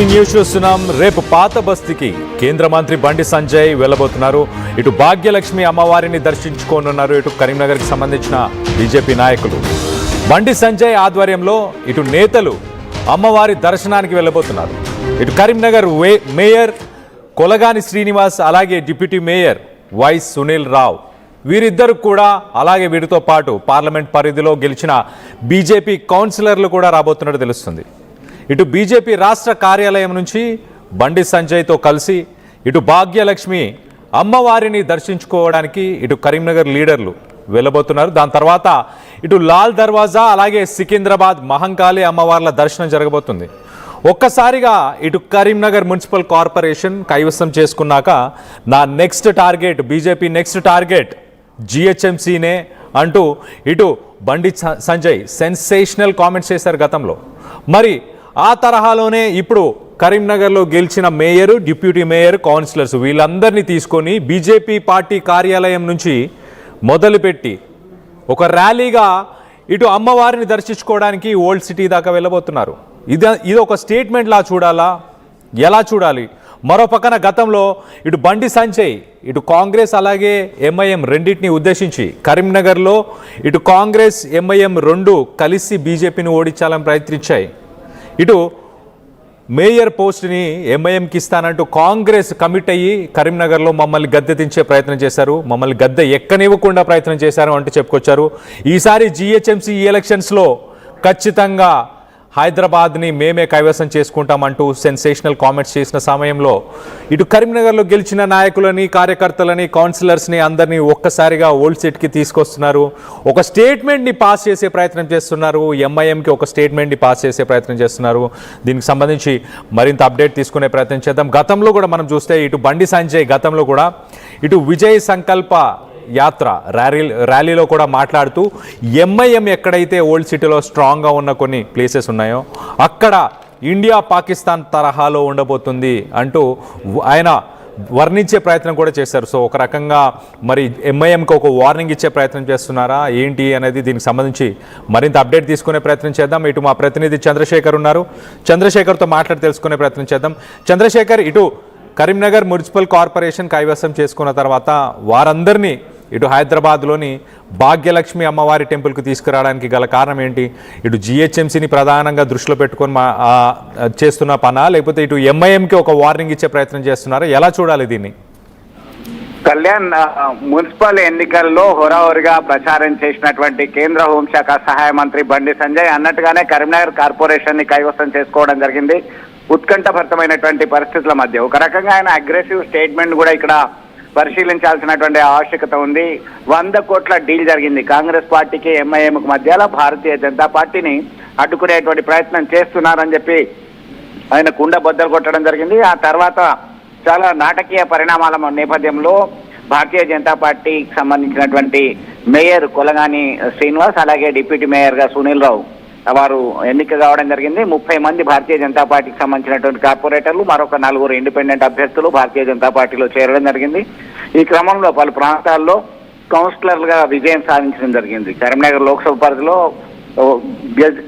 Breaking news చూస్తున్నాం. రేపు పాత బస్తీకి కేంద్ర మంత్రి బండి సంజయ్ వెళ్ళబోతున్నారు. ఇటు భాగ్యలక్ష్మి అమ్మవారిని దర్శించుకోనున్నారు. ఇటు కరీంనగర్కి సంబంధించిన బీజేపీ నాయకులు బండి సంజయ్ ఆధ్వర్యంలో ఇటు నేతలు అమ్మవారి దర్శనానికి వెళ్ళబోతున్నారు. ఇటు కరీంనగర్ మేయర్ కొలగాని శ్రీనివాస్, అలాగే deputy mayor why Sunil Rao, వీరిద్దరు కూడా, అలాగే వీరితో పాటు పార్లమెంట్ పరిధిలో గెలిచిన బీజేపీ కౌన్సిలర్లు కూడా రాబోతున్నట్టు తెలుస్తుంది. ఇటు బీజేపీ రాష్ట్ర కార్యాలయం నుంచి బండి సంజయ్తో కలిసి ఇటు భాగ్యలక్ష్మి అమ్మవారిని దర్శించుకోవడానికి ఇటు కరీంనగర్ లీడర్లు వెళ్ళబోతున్నారు. దాని తర్వాత ఇటు లాల్ దర్వాజా, అలాగే సికింద్రాబాద్ మహంకాళి అమ్మవార్ల దర్శనం జరగబోతుంది. ఒక్కసారిగా ఇటు కరీంనగర్ మున్సిపల్ కార్పొరేషన్ కైవసం చేసుకున్నాక నా next target, BJP next target జిహెచ్ఎంసీనే అంటూ ఇటు బండి సంజయ్ సెన్సేషనల్ కామెంట్స్ చేశారు గతంలో. మరి ఆ తరహాలోనే ఇప్పుడు కరీంనగర్లో గెలిచిన మేయరు, డిప్యూటీ మేయర్, కౌన్సిలర్స్ వీళ్ళందరినీ తీసుకొని బీజేపీ పార్టీ కార్యాలయం నుంచి మొదలుపెట్టి ఒక ర్యాలీగా ఇటు అమ్మవారిని దర్శించుకోవడానికి ఓల్డ్ సిటీ దాకా వెళ్ళబోతున్నారు. ఇది ఒక స్టేట్మెంట్లా చూడాలా, ఎలా చూడాలి? మరో పక్కన గతంలో ఇటు బండి సంజయ్ ఇటు కాంగ్రెస్ అలాగే ఎంఐఎం రెండింటిని ఉద్దేశించి కరీంనగర్లో ఇటు కాంగ్రెస్ ఎంఐఎం రెండు కలిసి బీజేపీని ఓడించాలని ప్రయత్నించాయి. ఇటు మేయర్ పోస్ట్ని ఎంఐఎంకి ఇస్తానంటూ కాంగ్రెస్ కమిట్ అయ్యి కరీంనగర్లో మమ్మల్ని గద్దె దించే ప్రయత్నం చేశారు, మమ్మల్ని గద్దె ఎక్కనివ్వకుండా ప్రయత్నం చేశారు అంటూ చెప్పుకొచ్చారు. ఈసారి జిహెచ్ఎంసీ ఎలక్షన్స్లో ఖచ్చితంగా హైదరాబాద్ని మేమే కైవసం చేసుకుంటామంటూ సెన్సేషనల్ కామెంట్స్ చేసిన సమయంలో ఇటు కరీంనగర్లో గెలిచిన నాయకులని, కార్యకర్తలని, కౌన్సిలర్స్ని అందరినీ ఒక్కసారిగా ఓల్డ్ సిటీకి తీసుకొస్తున్నారు. ఒక స్టేట్మెంట్ని పాస్ చేసే ప్రయత్నం చేస్తున్నారు. ఎంఐఎంకి ఒక స్టేట్మెంట్ని పాస్ చేసే ప్రయత్నం చేస్తున్నారు. దీనికి సంబంధించి మరింత అప్డేట్ తీసుకునే ప్రయత్నం చేద్దాం. గతంలో కూడా మనం చూస్తే ఇటు బండి సంజయ్ గతంలో కూడా ఇటు విజయ్ సంకల్ప యాత్ర ర్యాలీలో కూడా మాట్లాడుతూ ఎంఐఎం ఎక్కడైతే ఓల్డ్ సిటీలో స్ట్రాంగ్గా ఉన్న కొన్ని ప్లేసెస్ ఉన్నాయో అక్కడ ఇండియా పాకిస్తాన్ తరహాలో ఉండబోతుంది అంటూ ఆయన వర్ణించే ప్రయత్నం కూడా చేశారు. సో ఒక రకంగా మరి ఎంఐఎంకి ఒక వార్నింగ్ ఇచ్చే ప్రయత్నం చేస్తున్నారా ఏంటి అనేది దీనికి సంబంధించి మరింత అప్డేట్ తీసుకునే ప్రయత్నం చేద్దాం. ఇటు మా ప్రతినిధి చంద్రశేఖర్ ఉన్నారు, చంద్రశేఖర్తో మాట్లాడి తెలుసుకునే ప్రయత్నం చేద్దాం. చంద్రశేఖర్, ఇటు కరీంనగర్ మున్సిపల్ కార్పొరేషన్ కైవసం చేసుకున్న తర్వాత వారందరినీ ఇటు హైదరాబాద్లోని భాగ్యలక్ష్మి అమ్మవారి టెంపుల్కి తీసుకురావడానికి గల కారణం ఏంటి? ఇటు జిహెచ్ఎంసీని ప్రధానంగా దృష్టిలో పెట్టుకొని చేస్తున్న పనా, లేకపోతే ఇటు ఎంఐఎంకి ఒక వార్నింగ్ ఇచ్చే ప్రయత్నం చేస్తున్నారా? ఎలా చూడాలి దీన్ని? కళ్యాణ్, మున్సిపల్ ఎన్నికల్లో హోరాహోరీగా ప్రచారం చేసినటువంటి కేంద్ర హోంశాఖ సహాయ మంత్రి బండి సంజయ్ అన్నట్టుగానే కరీంనగర్ కార్పొరేషన్ ని కైవసం చేసుకోవడం జరిగింది. ఉత్కంఠభరితమైనటువంటి పరిస్థితుల మధ్య ఒక రకంగా ఆయన అగ్రెసివ్ స్టేట్మెంట్ కూడా ఇక్కడ పరిశీలించాల్సినటువంటి ఆవశ్యకత ఉంది. 100 కోట్ల డీల్ జరిగింది కాంగ్రెస్ పార్టీకి ఎంఐఎంకు మధ్యలో. భారతీయ జనతా పార్టీని అడ్డుకునేటువంటి ప్రయత్నం చేస్తున్నారని చెప్పి ఆయన కుండ బద్దలు కొట్టడం జరిగింది. ఆ తర్వాత చాలా నాటకీయ పరిణామాల నేపథ్యంలో భారతీయ జనతా పార్టీకి సంబంధించినటువంటి మేయర్ కొలగాని శ్రీనివాస్, అలాగే డిప్యూటీ మేయర్గా సునీల్ రావు వారు ఎన్నిక కావడం జరిగింది. 30 మంది భారతీయ జనతా పార్టీకి సంబంధించినటువంటి కార్పొరేటర్లు, మరొక 4 ఇండిపెండెంట్ అభ్యర్థులు భారతీయ జనతా పార్టీలో చేరడం జరిగింది. ఈ క్రమంలో పలు ప్రాంతాల్లో కౌన్సిలర్లుగా విజయం సాధించడం జరిగింది. కరీంనగర్ లోక్సభ పరిధిలో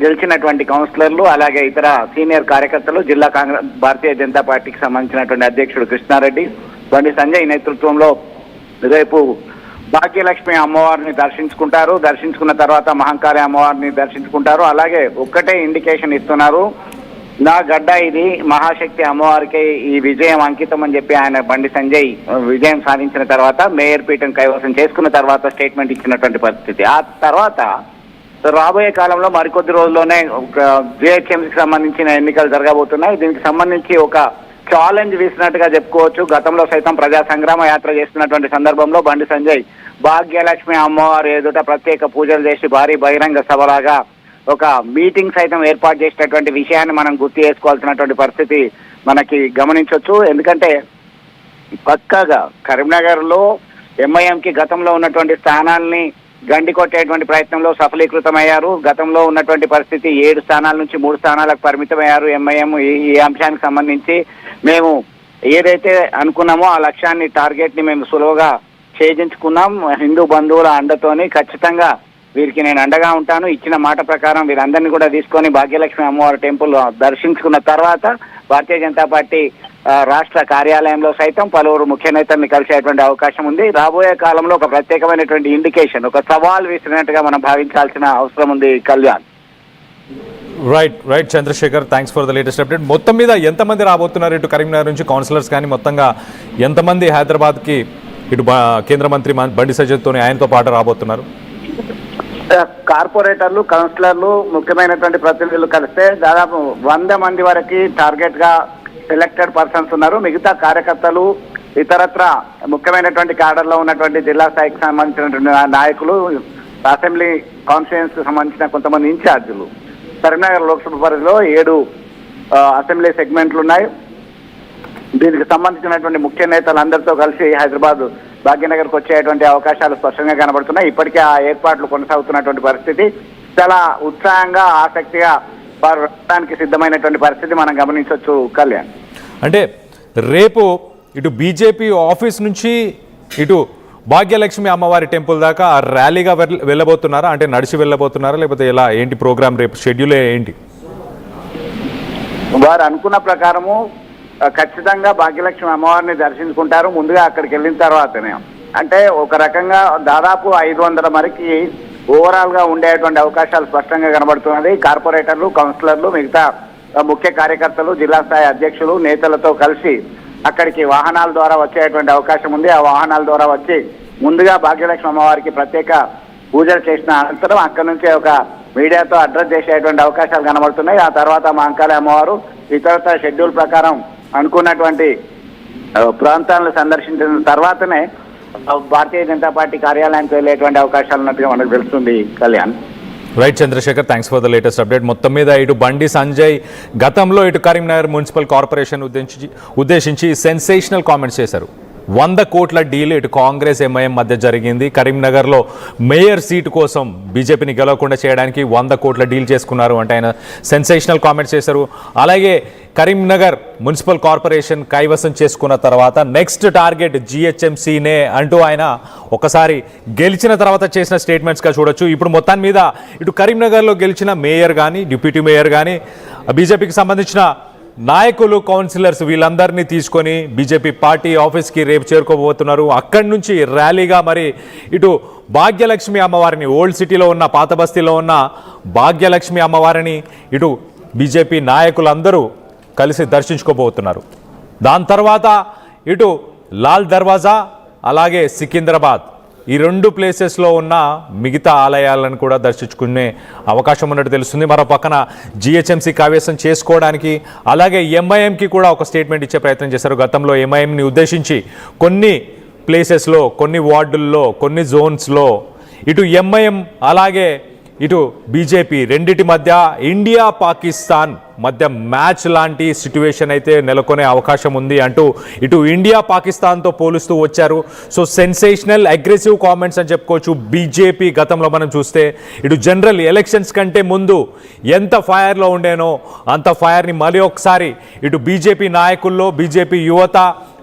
గెలిచినటువంటి కౌన్సిలర్లు, అలాగే ఇతర సీనియర్ కార్యకర్తలు, జిల్లా కాంగ్రెస్ భారతీయ జనతా పార్టీకి సంబంధించినటువంటి అధ్యక్షుడు కృష్ణారెడ్డి, బండి సంజయ్ నేతృత్వంలో రేపు భాగ్యలక్ష్మి అమ్మవారిని దర్శించుకుంటారు. దర్శించుకున్న తర్వాత మహంకాళి అమ్మవారిని దర్శించుకుంటారు. అలాగే ఒక్కటే ఇండికేషన్ ఇస్తున్నారు, నా గడ్డ ఇది, మహాశక్తి అమ్మవారికి ఈ విజయం అంకితం అని చెప్పి ఆయన బండి సంజయ్ విజయం సాధించిన తర్వాత మేయర్ పీఠం కైవసం చేసుకున్న తర్వాత స్టేట్మెంట్ ఇచ్చినటువంటి పరిస్థితి. ఆ తర్వాత రాబోయే కాలంలో మరికొద్ది రోజుల్లోనే జిహెచ్ఎంసీకి సంబంధించిన ఎన్నికలు జరగబోతున్నాయి. దీనికి సంబంధించి ఒక ఛాలెంజ్ వేసినట్టుగా చెప్పుకోవచ్చు. గతంలో సైతం ప్రజా సంగ్రామ యాత్ర చేస్తున్నటువంటి సందర్భంలో బండి సంజయ్ భాగ్యలక్ష్మి అమ్మవారు ఎదుట ప్రత్యేక పూజలు చేసి భారీ బహిరంగ సభలాగా ఒక మీటింగ్ సైతం ఏర్పాటు చేసినటువంటి విషయాన్ని మనం గుర్తు చేసుకోవాల్సినటువంటి పరిస్థితి మనకి గమనించవచ్చు. ఎందుకంటే పక్కాగా కరీంనగర్లో ఎంఐఎంకి గతంలో ఉన్నటువంటి స్థానాల్ని గండి కొట్టేటువంటి ప్రయత్నంలో సఫలీకృతమయ్యారు. గతంలో ఉన్నటువంటి పరిస్థితి 7 స్థానాల నుంచి 3 స్థానాలకు పరిమితమయ్యారు ఎంఐఎం. ఈ అంశానికి సంబంధించి మేము ఏదైతే అనుకున్నామో ఆ లక్ష్యాన్ని, టార్గెట్ ని మేము సులువుగా ఛేదించుకున్నాం. హిందూ బంధువుల అండతోని ఖచ్చితంగా వీరికి నేను అండగా ఉంటాను, ఇచ్చిన మాట ప్రకారం వీరందరినీ కూడా తీసుకొని భాగ్యలక్ష్మి అమ్మవారి టెంపుల్ దర్శించుకున్న తర్వాత భారతీయ జనతా పార్టీ రాష్ట్ర కార్యాలయంలో సైతం పలువురు ముఖ్య నేతల్ని కలిసేటువంటి అవకాశం ఉంది. రాబోయే కాలంలో ఒక ప్రత్యేకమైనటువంటి ఇండికేషన్, ఒక సవాల్ విసిరినట్టుగా మనం భావించాల్సిన అవసరం ఉంది. Kalyan. Right Chandrashekar, thanks for the latest update. మొత్తం మీద ఎంతమంది రాబోతున్నారు ఇటు కరీంనగర్ నుంచి కౌన్సిలర్స్ కానీ, మొత్తంగా ఎంతమంది హైదరాబాద్కి ఇటు కేంద్ర మంత్రి బండి సంజయ్తో ఆయనతో పాటు రాబోతున్నారు? కార్పొరేటర్లు, కౌన్సిలర్లు, ముఖ్యమైనటువంటి ప్రతినిధులు కలిస్తే దాదాపు 100 మంది వరకు టార్గెట్ గా సెలెక్టెడ్ పర్సన్స్ ఉన్నారు. మిగతా కార్యకర్తలు, ఇతరత్ర ముఖ్యమైనటువంటి క్యాడర్లో ఉన్నటువంటి జిల్లా స్థాయికి సంబంధించినటువంటి నాయకులు, అసెంబ్లీ కాన్స్టిట్యూయన్స్ సంబంధించిన కొంతమంది ఇన్ఛార్జీలు. కరీంనగర్ లోక్సభ పరిధిలో 7 అసెంబ్లీ సెగ్మెంట్లు ఉన్నాయి. దీనికి సంబంధించినటువంటి ముఖ్య నేతలందరితో కలిసి హైదరాబాద్ భాగ్యనగర్కి వచ్చేటువంటి అవకాశాలు స్పష్టంగా కనబడుతున్నాయి. ఇప్పటికే ఆ ఏర్పాట్లు కొనసాగుతున్నటువంటి పరిస్థితి, చాలా ఉత్సాహంగా, ఆసక్తిగా వారు రావడానికి సిద్ధమైనటువంటి పరిస్థితి మనం గమనించవచ్చు. కళ్యాణ్, అంటే రేపు ఇటు బీజేపీ ఆఫీస్ నుంచి ఇటు భాగ్యలక్ష్మి అమ్మవారి టెంపుల్ దాకా ర్యాలీగా వెళ్ళబోతున్నారా? అంటే నడిచి వెళ్ళబోతున్నారా, లేకపోతే ఎలా, ఏంటి ప్రోగ్రామ్, రేపు షెడ్యూల్ ఏంటి? వారు అనుకున్న ప్రకారము ఖచ్చితంగా భాగ్యలక్ష్మి అమ్మవారిని దర్శించుకుంటారు. ముందుగా అక్కడికి వెళ్ళిన తర్వాతనే, అంటే ఒక రకంగా దాదాపు 500 వరకు ఓవరాల్ గా ఉండేటువంటి అవకాశాలు స్పష్టంగా కనబడుతున్నది. కార్పొరేటర్లు, కౌన్సిలర్లు, మిగతా ముఖ్య కార్యకర్తలు, జిల్లా స్థాయి అధ్యక్షులు, నేతలతో కలిసి అక్కడికి వాహనాల ద్వారా వచ్చేటువంటి అవకాశం ఉంది. ఆ వాహనాల ద్వారా వచ్చి ముందుగా భాగ్యలక్ష్మి అమ్మవారికి ప్రత్యేక పూజలు చేసిన అనంతరం అక్కడి నుంచి ఒక మీడియాతో అడ్రస్ చేసేటువంటి అవకాశాలు కనబడుతున్నాయి. ఆ తర్వాత మహంకాళి అమ్మవారు ఇతరత్ర షెడ్యూల్ ప్రకారం అనుకున్నటువంటి ప్రాంతాలను సందర్శించిన తర్వాతనే భారతీయ జనతా పార్టీ కార్యాలయానికి వెళ్ళేటువంటి అవకాశాలు ఉన్నట్టుగా మనకు తెలుస్తుంది. Kalyan. Right Chandrashekar, thanks for the latest update. మొత్తం మీద ఇటు బండి సంజయ్ గతంలో ఇటు కరీంనగర్ మున్సిపల్ కార్పొరేషన్ ఉద్దేశించి సెన్సేషనల్ కామెంట్స్ చేశారు. 100 కోట్ల డీల్ ఇటు కాంగ్రెస్ ఎంఐఎం మధ్య జరిగింది. కరీంనగర్లో మేయర్ సీటు కోసం బీజేపీని గెలవకుండా చేయడానికి 100 కోట్ల డీల్ చేసుకున్నారు అంటే ఆయన సెన్సేషనల్ కామెంట్స్ చేశారు. అలాగే కరీంనగర్ మున్సిపల్ కార్పొరేషన్ కైవసం చేసుకున్న తర్వాత నెక్స్ట్ టార్గెట్ జిహెచ్ఎంసీనే అంటూ ఆయన ఒకసారి గెలిచిన తర్వాత చేసిన స్టేట్మెంట్స్గా చూడొచ్చు. ఇప్పుడు మొత్తాన్ని మీద ఇటు కరీంనగర్లో గెలిచిన మేయర్ కానీ, డిప్యూటీ మేయర్ కానీ, బీజేపీకి సంబంధించిన నాయకులు, కౌన్సిలర్స్ వీళ్ళందరినీ తీసుకొని బీజేపీ పార్టీ ఆఫీస్కి రేపు చేరుకోబోతున్నారు. అక్కడి నుంచి ర్యాలీగా మరి ఇటు భాగ్యలక్ష్మి అమ్మవారిని, ఓల్డ్ సిటీలో ఉన్న, పాత బస్తీలో ఉన్న భాగ్యలక్ష్మి అమ్మవారిని ఇటు బీజేపీ నాయకులందరూ కలిసి దర్శించుకోబోతున్నారు. దాని తర్వాత ఇటు లాల్ దర్వాజా, అలాగే సికింద్రాబాద్, ఈ 2 ప్లేసెస్లో ఉన్న మిగతా ఆలయాలను కూడా దర్శించుకునే అవకాశం ఉన్నట్టు తెలుస్తుంది. మరో పక్కన జిహెచ్ఎంసీ కావేశం చేసుకోవడానికి, అలాగే ఎంఐఎంకి కూడా ఒక స్టేట్మెంట్ ఇచ్చే ప్రయత్నం చేశారు. గతంలో ఎంఐఎంని ఉద్దేశించి కొన్ని ప్లేసెస్లో, కొన్ని వార్డుల్లో, కొన్ని జోన్స్లో ఇటు ఎంఐఎం అలాగే ఇటు బీజేపీ రెండిటి మధ్య, ఇండియా పాకిస్తాన్ మధ్య మ్యాచ్ లాంటి సిట్యువేషన్ అయితే నెలకొనే అవకాశం ఉంది అంటూ ఇటు ఇండియా పాకిస్తాన్తో పోలుస్తూ వచ్చారు. సో సెన్సేషనల్ అగ్రెసివ్ కామెంట్స్ అని చెప్పుకోవచ్చు. బీజేపీ గతంలో మనం చూస్తే ఇటు జనరల్ ఎలక్షన్స్ కంటే ముందు ఎంత ఫైర్లో ఉండేనో అంత ఫైర్ని మళ్ళీ ఒకసారి ఇటు బీజేపీ నాయకుల్లో, బీజేపీ యువత,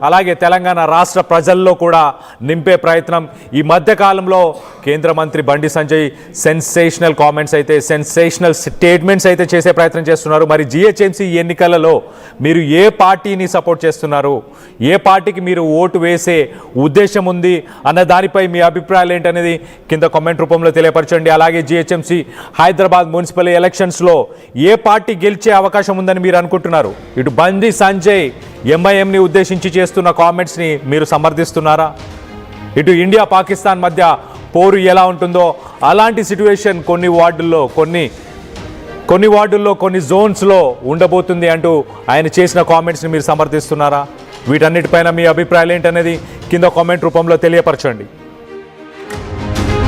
అలాగే తెలంగాణ రాష్ట్ర ప్రజల్లో కూడా నింపే ప్రయత్నం ఈ మధ్యకాలంలో కేంద్ర మంత్రి బండి సంజయ్ సెన్సేషనల్ కామెంట్స్ అయితే, సెన్సేషనల్ స్టేట్మెంట్స్ అయితే చేసే ప్రయత్నం చేస్తున్నారు. మరి జిహెచ్ఎంసీ ఎన్నికలలో మీరు ఏ పార్టీని సపోర్ట్ చేస్తున్నారు, ఏ పార్టీకి మీరు ఓటు వేసే ఉద్దేశం ఉంది అన్న దానిపై మీ అభిప్రాయాలు ఏంటనేది కింద కామెంట్ రూపంలో తెలియపరచండి. అలాగే జిహెచ్ఎంసీ హైదరాబాద్ మున్సిపల్ ఎలక్షన్స్లో ఏ పార్టీ గెలిచే అవకాశం ఉందని మీరు అనుకుంటున్నారు? ఇటు బండి సంజయ్ ఎంఐఎంని ఉద్దేశించి చేస్తున్న కామెంట్స్ని మీరు సమర్థిస్తున్నారా? ఇటు ఇండియా పాకిస్తాన్ మధ్య పోరు ఎలా ఉంటుందో అలాంటి సిట్యువేషన్ కొన్ని వార్డుల్లో, కొన్ని జోన్స్లో ఉండబోతుంది అంటూ ఆయన చేసిన కామెంట్స్ని మీరు సమర్థిస్తున్నారా? వీటన్నిటిపైన మీ అభిప్రాయాలు ఏంటనేది కింద కామెంట్ రూపంలో తెలియపరచండి.